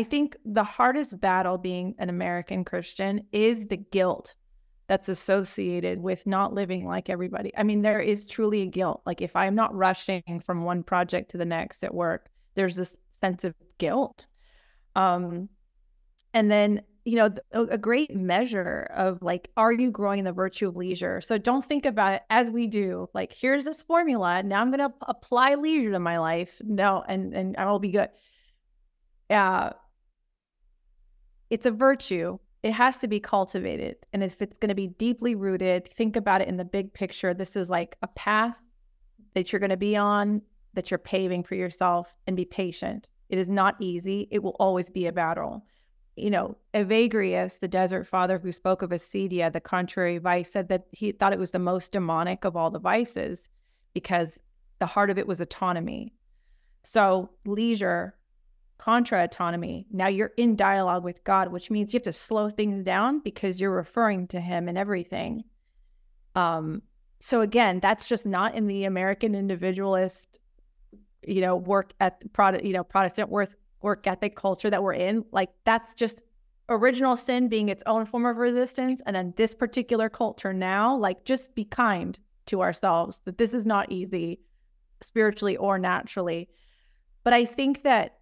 think the hardest battle being an American Christian is the guilt that's associated with not living like everybody. I mean, there is truly a guilt. Like if I'm not rushing from one project to the next at work, there's this sense of guilt. And then, a great measure of like, are you growing in the virtue of leisure? So don't think about it as we do, like, here's this formula. Now I'm going to apply leisure to my life. No, and I will be good. It's a virtue. It has to be cultivated. And if it's going to be deeply rooted, think about it in the big picture. This is like a path that you're going to be on, that you're paving for yourself, and be patient. It is not easy. It will always be a battle. Evagrius, the desert father who spoke of acedia, the contrary vice, said that he thought it was the most demonic of all the vices because the heart of it was autonomy. So leisure, contra autonomy. Now you're in dialogue with God, which means you have to slow things down because you're referring to him in everything. So again, that's just not in the American individualist, Protestant work ethic culture that we're in. Like that's just original sin being its own form of resistance. And then this particular culture now, like just be kind to ourselves, that this is not easy spiritually or naturally. But I think that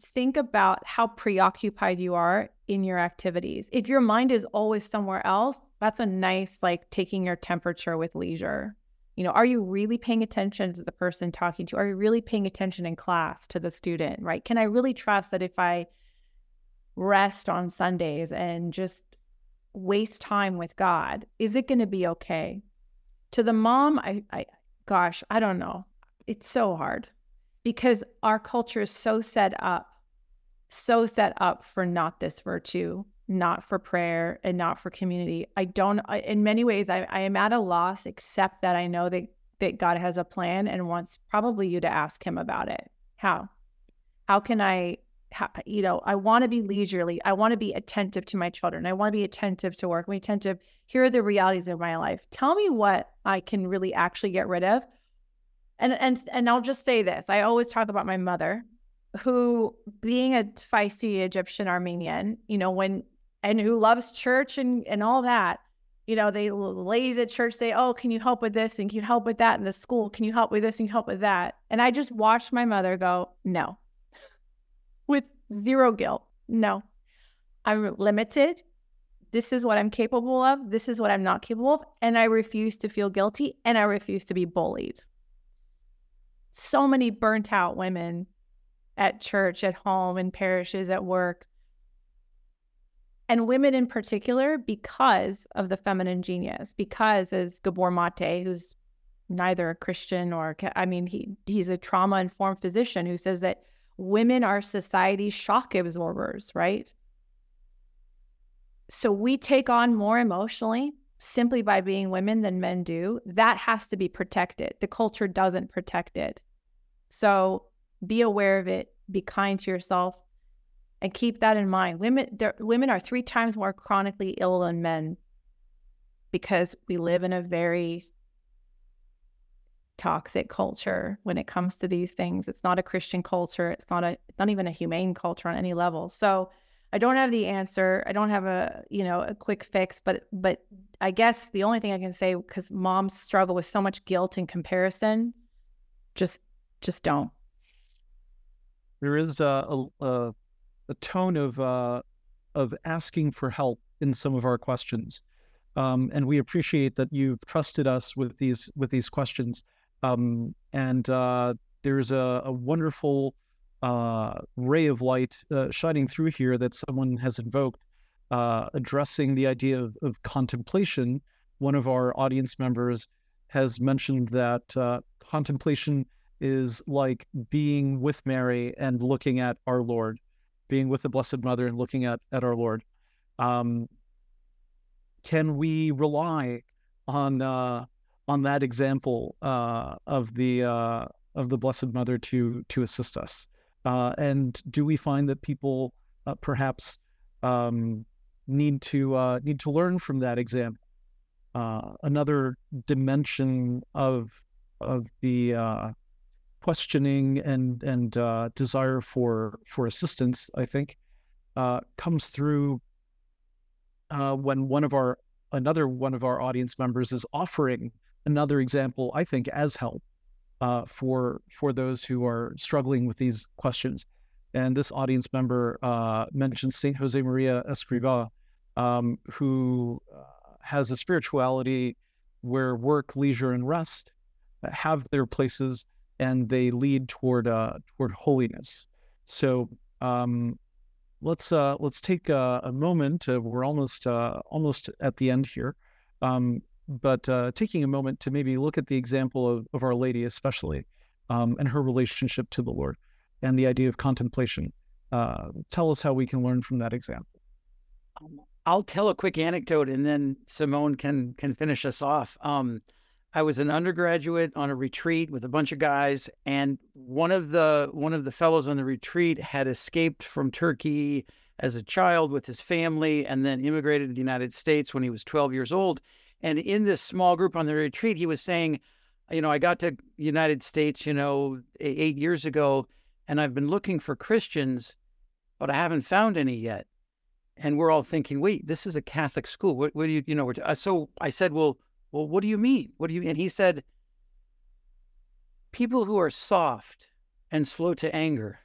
think about how preoccupied you are in your activities. If your mind is always somewhere else, that's a nice, like taking your temperature with leisure. Are you really paying attention to the person talking to you? Are you really paying attention in class to the student, right? Can I really trust that if I rest on Sundays and just waste time with God, is it going to be okay? To the mom, I don't know. It's so hard because our culture is so set up for not this virtue, not for prayer, and not for community. In many ways, I am at a loss, except that I know that God has a plan and wants probably you to ask him about it. How can I want to be leisurely. I want to be attentive to my children. I want to be attentive to work. Here are the realities of my life. Tell me what I can really actually get rid of. And I'll just say this. I always talk about my mother, who, being a feisty Egyptian Armenian, and who loves church and all that, they ladies at church say, oh, can you help with this? And can you help with that in the school? Can you help with this? And can you help with that? And I just watched my mother go, no, with zero guilt. No, I'm limited. This is what I'm capable of. This is what I'm not capable of. And I refuse to feel guilty, and I refuse to be bullied. So many burnt out women at church, at home, in parishes, at work. And women in particular, because of the feminine genius, because as Gabor Mate, who's neither a Christian or, I mean, he's a trauma-informed physician who says that women are society's shock absorbers, right? So we take on more emotionally simply by being women than men do. That has to be protected. The culture doesn't protect it. So be aware of it, be kind to yourself, and keep that in mind. Women are 3 times more chronically ill than men because we live in a very toxic culture when it comes to these things. It's not a Christian culture. It's not even a humane culture on any level. So I don't have the answer. I don't have a quick fix, but I guess the only thing I can say, because moms struggle with so much guilt and comparison, just don't. There is a tone of asking for help in some of our questions, and we appreciate that you've trusted us with these questions. And there's a wonderful ray of light shining through here that someone has invoked, addressing the idea of contemplation. One of our audience members has mentioned that contemplation is like being with Mary and looking at our Lord, being with the Blessed Mother and looking at our Lord. Can we rely on that example of the Blessed Mother to assist us? And do we find that people perhaps need to learn from that example? Another dimension of the questioning and desire for assistance, I think, comes through when another one of our audience members is offering another example, I think, as help for those who are struggling with these questions. And this audience member mentions Saint Josemaria Escrivá, who has a spirituality where work, leisure, and rest have their places, and they lead toward holiness. So let's take a moment. We're almost at the end here, but taking a moment to maybe look at the example of Our Lady, especially, and her relationship to the Lord, and the idea of contemplation. Tell us how we can learn from that example. I'll tell a quick anecdote, and then Simone can finish us off. I was an undergraduate on a retreat with a bunch of guys, and one of the fellows on the retreat had escaped from Turkey as a child with his family, and then immigrated to the United States when he was 12 years old. And in this small group on the retreat, he was saying, I got to the United States, 8 years ago, and I've been looking for Christians, but I haven't found any yet. And we're all thinking, wait, this is a Catholic school. What do you, so I said, well, what do you mean? And he said, people who are soft and slow to anger.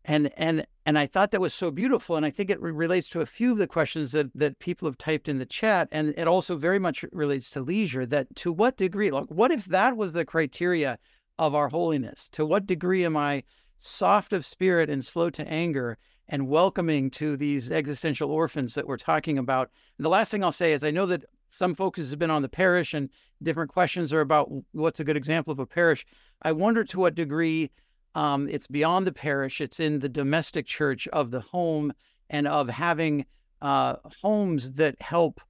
And I thought that was so beautiful. And I think it relates to a few of the questions that people have typed in the chat. And it also very much relates to leisure, that to what degree, like, what if that was the criteria of our holiness? To what degree am I soft of spirit and slow to anger and welcoming to these existential orphans that we're talking about? And the last thing I'll say is, I know that some focus has been on the parish, and different questions are about what's a good example of a parish. I wonder to what degree it's beyond the parish. It's in the domestic church of the home, and of having homes that help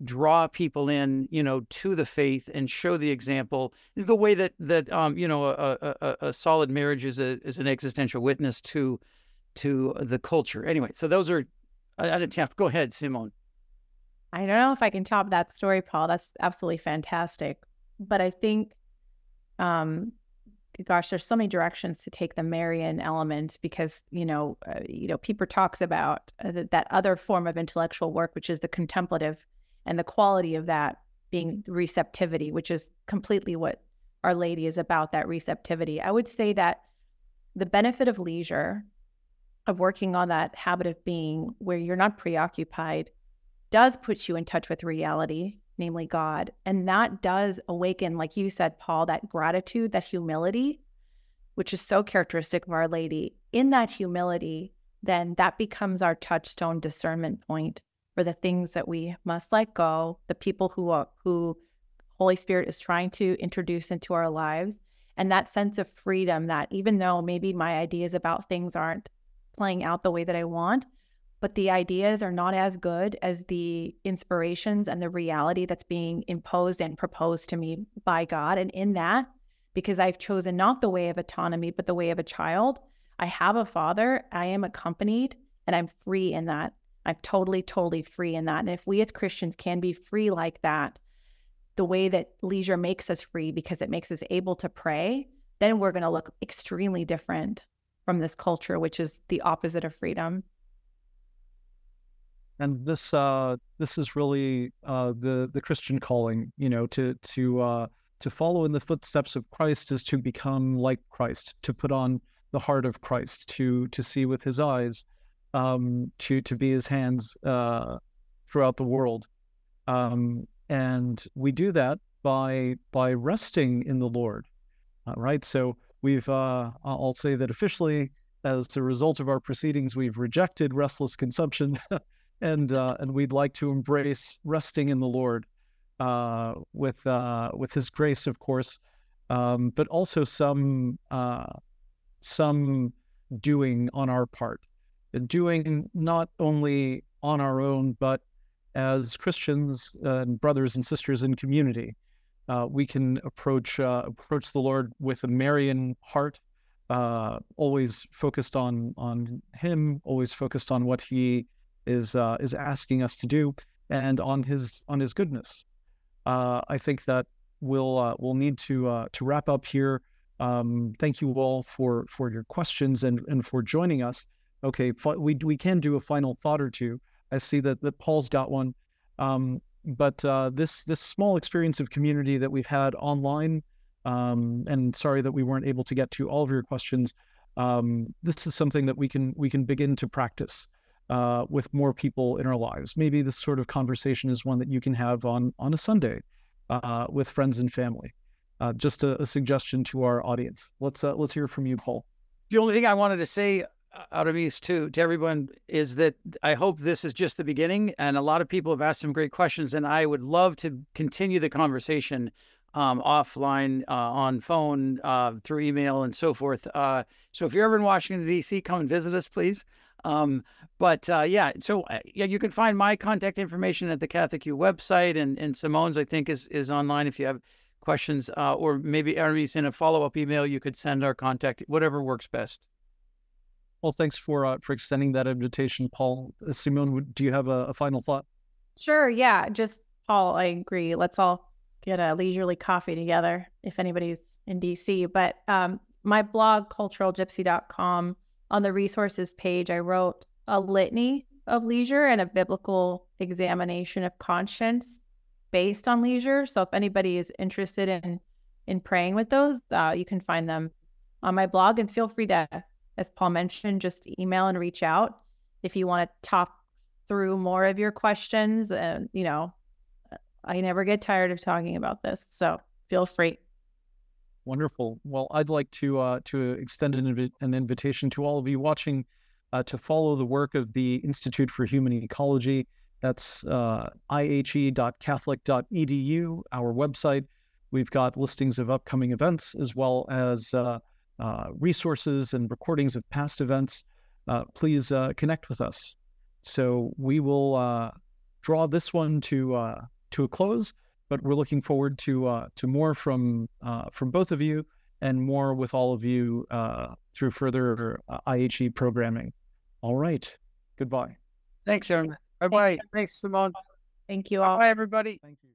draw people in, to the faith and show the example, the way that a solid marriage is an existential witness to the culture. Anyway, so those are an attempt. Go ahead, Simone. I don't know if I can top that story, Paul. That's absolutely fantastic. But I think, gosh, there's so many directions to take the Marian element, because, Pieper talks about that other form of intellectual work, which is the contemplative, and the quality of that being receptivity, which is completely what Our Lady is about, that receptivity. I would say that the benefit of leisure, of working on that habit of being where you're not preoccupied, does put you in touch with reality. namely God. And that does awaken, like you said, Paul, that gratitude, that humility, which is so characteristic of Our Lady. In that humility, then that becomes our touchstone discernment point for the things that we must let go, the people who Holy Spirit is trying to introduce into our lives. And that sense of freedom that even though maybe my ideas about things aren't playing out the way that I want, but the ideas are not as good as the inspirations and the reality that's being imposed and proposed to me by God. And in that, because I've chosen not the way of autonomy, but the way of a child, I have a father, I am accompanied, and I'm free in that. I'm totally, totally free in that. And if we as Christians can be free like that, the way that leisure makes us free because it makes us able to pray, then we're going to look extremely different from this culture, which is the opposite of freedom. And this is really the Christian calling, to follow in the footsteps of Christ is to become like Christ, to put on the heart of Christ, to see with his eyes, to be his hands throughout the world. And we do that by resting in the Lord, right? So we've, I'll say that officially, as a result of our proceedings, we've rejected restless consumption, and we'd like to embrace resting in the Lord, with His grace, of course, but also some doing on our part, doing not only on our own, but as Christians and brothers and sisters in community. We can approach the Lord with a Marian heart, always focused on Him, always focused on what He is asking us to do, and on His goodness. I think that we'll need to wrap up here. Thank you all for your questions and for joining us. Okay, we can do a final thought or two. I see that Paul's got one. But this small experience of community that we've had online, and sorry that we weren't able to get to all of your questions. This is something that we can begin to practice with more people in our lives. Maybe this sort of conversation is one that you can have on a Sunday with friends and family. Just a suggestion to our audience. Let's hear from you, Paul. The only thing I wanted to say out of East to everyone is that I hope this is just the beginning, and a lot of people have asked some great questions, and I would love to continue the conversation offline, on phone, through email and so forth. So if you're ever in Washington, D.C., come and visit us, please. You can find my contact information at the Catholic U website, and Simone's, I think, is online if you have questions, or maybe Aramis in a follow-up email, you could send our contact, whatever works best. Well, thanks for extending that invitation, Paul. Simone, do you have a final thought? Sure. Yeah. Just, Paul, I agree. Let's all get a leisurely coffee together if anybody's in DC. But my blog, culturalgypsy.com, on the resources page, I wrote a litany of leisure and a biblical examination of conscience based on leisure. So if anybody is interested in praying with those, you can find them on my blog, and feel free to, as Paul mentioned, just email and reach out if you want to talk through more of your questions. And, I never get tired of talking about this, so feel free. Wonderful. Well, I'd like to extend an invitation to all of you watching to follow the work of the Institute for Human Ecology. That's ihe.catholic.edu, our website. We've got listings of upcoming events, as well as resources and recordings of past events. Please connect with us. So we will draw this one to a close, but we're looking forward to more from both of you, and more with all of you through further IHE programming. All right. Goodbye. Thanks, Aaron. Bye-bye. Thanks, Simone. Thank you all. Bye, everybody. Thank you.